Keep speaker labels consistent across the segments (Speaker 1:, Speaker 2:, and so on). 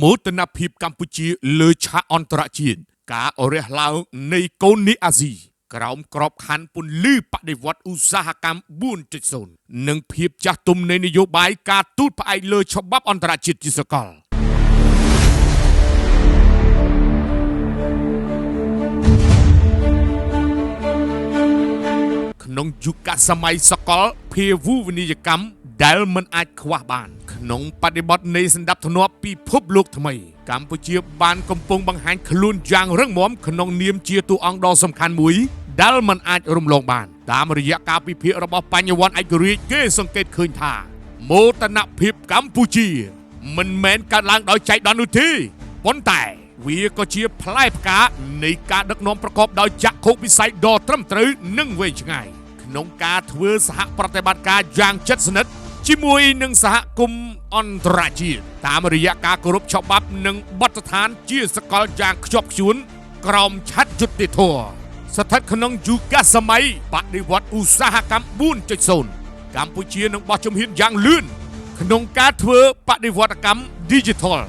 Speaker 1: មោទនភាពកម្ពុជាលើឆាកអន្តរជាតិការអរះឡើងនៃកូននីអាស៊ីក្រោមក្របខ័ណ្ឌពន្លឺបដិវត្តឧស្សាហកម្ម 4.0 និងភាពចាស់ទុំនៃនយោបាយការទូតផ្អែកលើច្បាប់អន្តរជាតិជាសកលក្នុងយុគសម័យសកលភាវូបនីយកម្មដែលមិនអាចខ្វះបានក្នុងបដិបត្តិនៃសន្តិភាពពិភពលោកថ្មីកម្ពុជាបានកំពុងបង្ហាញខ្លួនយ៉ាងរឹងមាំក្នុងនាមជាតួអង្គដ៏សំខាន់មួយដែលមិនអាចរំលងបានតាមរយៈការពិភាក្សារបស់បញ្ញវន្តឯករាជ្យគេសង្កេតឃើញថាមោទនភាពកម្ពុជាមិនមែនកើតឡើងដោយចៃដន្យនោះទេប៉ុន្តែវាក៏ជាផ្លែផ្កានៃការដឹកនាំប្រកបដោយចក្ខុវិស័យដ៏ត្រឹមត្រូវនិងវែងឆ្ងាយក្នុងការធ្វើសហប្រតិបត្តិការយ៉ាងជិតស្និទ្ធជាមួយនឹងសហគមន៍អន្តរជាតិតាមរយៈការគោរពច្បាប់និងបទដ្ឋានជាសកលយ៉ាងខ្ជាប់ខ្ជួនក្រោមឆ័ត្រយុត្តិធម៌ស្ថិតក្នុងយុគសម័យបដិវត្តឧស្សាហកម្ម 4.0 កម្ពុជានឹងបោះជំហានយ៉ាងលឿនក្នុងការធ្វើបដិវត្តកម្ម Digital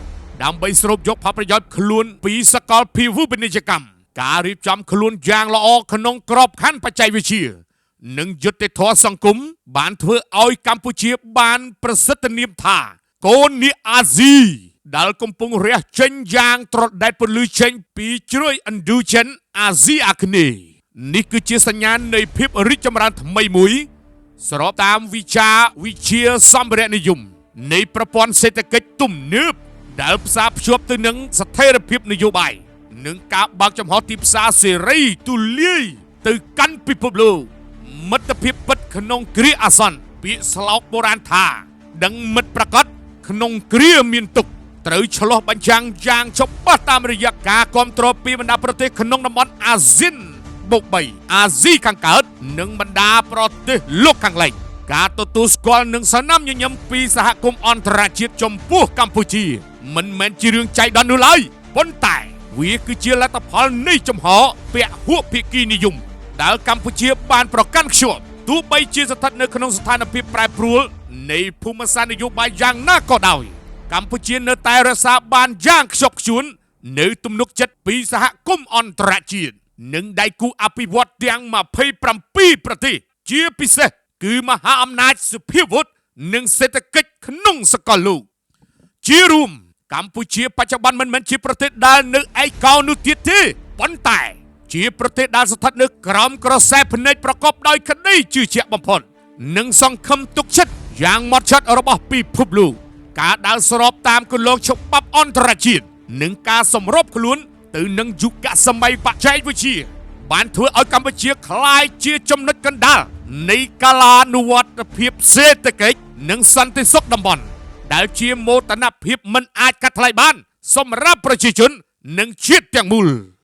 Speaker 1: ដើម្បីស្រូបយកផលប្រយោជន៍ខ្លួនពីសកលភាវូបនីយកម្មការរៀបចំខ្លួនយ៉ាងល្អក្នុងក្របខ័ណ្ឌបច្ចេកវិទ្យានិងយុត្តិធម៌សង្គមបានធ្វើឲ្យកម្ពុជាបានប្រសិទ្ធនាមថាកូននីអាស៊ីដែលកំពុងរះចេញយ៉ាងត្រដែតពន្លឺចេញពីជ្រោយឥណ្ឌូចិនអាស៊ីអាគ្នេយ៍នេះគឺជាសញ្ញាណនៃភាពរីកចម្រើនថ្មីមួយស្របតាមវិចារវិទ្យាសម្ភារៈនិយមនៃប្រព័ន្ធសេដ្ឋកិច្ចទំនើបដែលផ្សារភ្ជាប់ទៅនឹងស្ថិរភាពនយោបាយនិងការបើកចំហទីផ្សារសេរីទូលាយទៅកាន់ពិភពលោកមិត្តភាពពិតក្នុងគ្រាអាសន្នពាក្យស្លោកបុរាណថាដឹងមិត្តប្រកបក្នុងគ្រាមានទុក្ខត្រូវឆ្លោះបញ្ចាំងយ៉ាងច្បាស់តាមរយៈការគ្រប់គ្រងពីបណ្ដាប្រទេសក្នុងតំបន់អាស៊ានបូក3អាស៊ីខាងកើតនិងបណ្ដាប្រទេសលោកខាងលិចការទទួលស្គាល់និងសនាមញញឹមពីសហគមន៍អន្តរជាតិចំពោះកម្ពុជាមិនមែនជារឿងចៃដន្យនោះឡើយប៉ុន្តែវាគឺជាលទ្ធផលនៃចំហពហុភាគីនិយមដែលកម្ពុជាបានប្រកាន់ខ្ជាប់ទោះបីជាស្ថិតនៅក្នុងស្ថានភាពប្រែប្រួលនៃភូមិសាស្ត្រនយោបាយយ៉ាងណាក៏ដោយកម្ពុជានៅតែរក្សាបានយ៉ាងខ្ជាប់ខ្ជួននៅទំនុកចិត្តពីសហគមន៍អន្តរជាតិនិងដៃគូអភិវឌ្ឍទាំង27ប្រទេសជាពិសេសគឺមហាអំណាចសភាវុធនិងសេដ្ឋកិច្ចក្នុងសកលលោកជារួមកម្ពុជាបច្ចុប្បន្នមិនមែនជាប្រទេសដែលនៅឯកោនោះទៀតទេប៉ុន្តែជាប្រទេសដែលស្ថិតនៅក្រោមក្រសែភ្នែកប្រកបដោយក្តីជឿជាក់បំផុតនិងសង្ឃឹមទុកចិត្តយ៉ាងហ្មត់ចត់របស់ពិភពលោកការដើរស្របតាមគន្លងច្បាប់អន្តរជាតិនិងការសម្របខ្លួនទៅនឹងយុគសម័យបច្ចេកវិទ្យាបានធ្វើឲ្យកម្ពុជាក្លាយជាចំណុចកណ្ដាលនៃកាលានុវត្តភាពសេដ្ឋកិច្ចនិងសន្តិសុខតំបន់ដែលជាមោទនភាពមិនអាចកាត់ថ្លៃបានសម្រាប់ប្រជាជននិងជាតិទាំងមូល